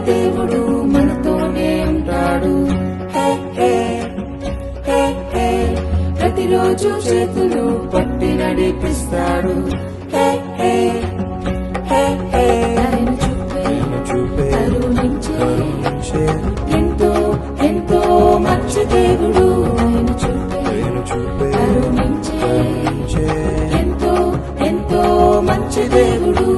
దేవుడు మనతోనే ఉంటాడు. ప్రతిరోజు చేతులు పట్టి నడిపిస్తాడు. ఆయన చూపే కరుణించే ఎంతో ఎంతో మంచి దేవుడు. ఆయన చూపే కరుణించే ఎంతో ఎంతో మంచి దేవుడు.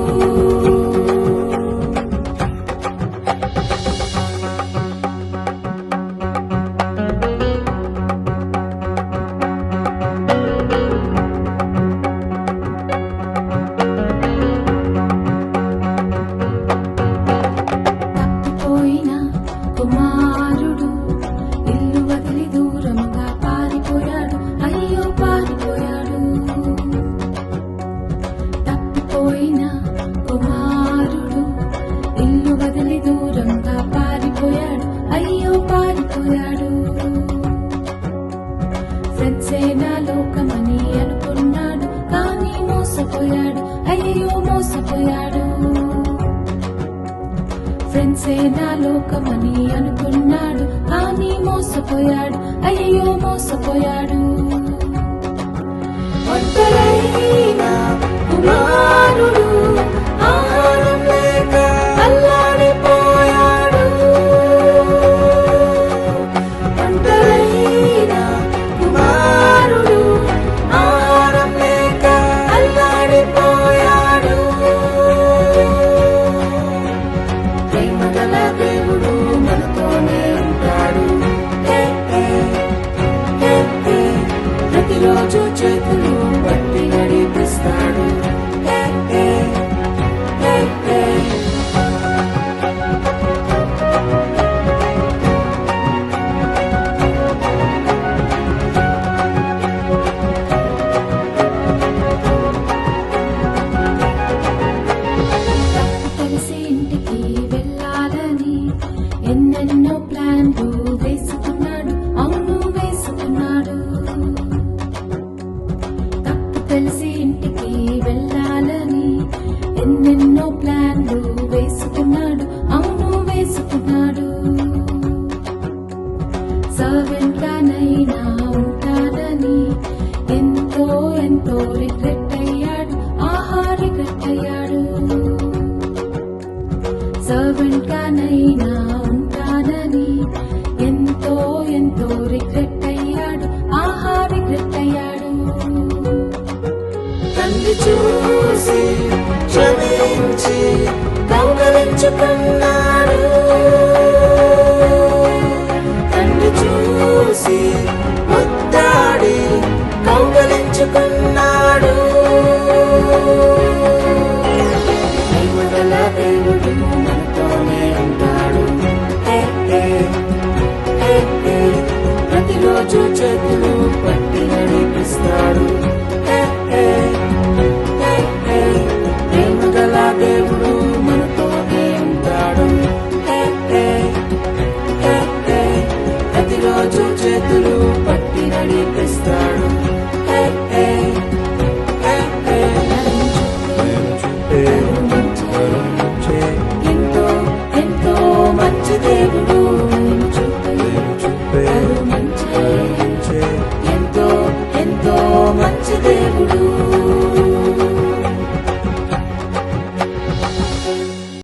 కుమారుడు ఇల్లు వదిలి దూరంగా పారిపోయాడు. అయ్యో పారిపోయాడు. తప్పిపోయిన కుమారుడు ఇల్లు వదిలి దూరంగా పారిపోయాడు. అయ్యో పారిపోయాడు. ఫ్రెండ్సే నా లోకమని అనుకున్నాడు, కానీ మోసపోయాడు. అయ్యో మోసపోయాడు. ఫ్రెండ్సే నా లోకమని అనుకున్నాడు, కానీ మోసపోయాడు. అయ్యో మోసపోయాడు. ఒంటరైన కుమారుడు ఆహారం లేక అల్లాడిపోయాడు. ఒంటరైన కుమారుడు ఆహారం లేక అల్లాడిపోయాడు. ప్రేమగల దేవుడు మనతోనే ఉంటాడు. ప్రతిరోజు చేతులు పట్టి నడిపిస్తాడు. కలిసి ఇంటికి వెళ్ళాలని ఎన్నెన్నో ప్లాన్లు వేసుకున్నాడు. అవును వేసుకున్నాడు. తప్పు తెలిసి ఇంటికి వెళ్ళాలని ఎన్నెన్నో ప్లాన్లు వేసుకున్నాడు. అవును వేసుకున్నాడు. సర్వెంట్ గానైనా ఉంటానని ఎంతో ఎంతో రిగ్రెట్ అయ్యాడు. ఆహా రిగ్రెట్ అయ్యాడు. సర్వెంట్ గానైనా ఉంటానని ఎంతో ఎంతో రిగ్రెట్ అయ్యాడు. ఆహా రిగ్రెట్ అయ్యాడు. తండ్రి చూసి క్షమించి కౌగలించుకున్నా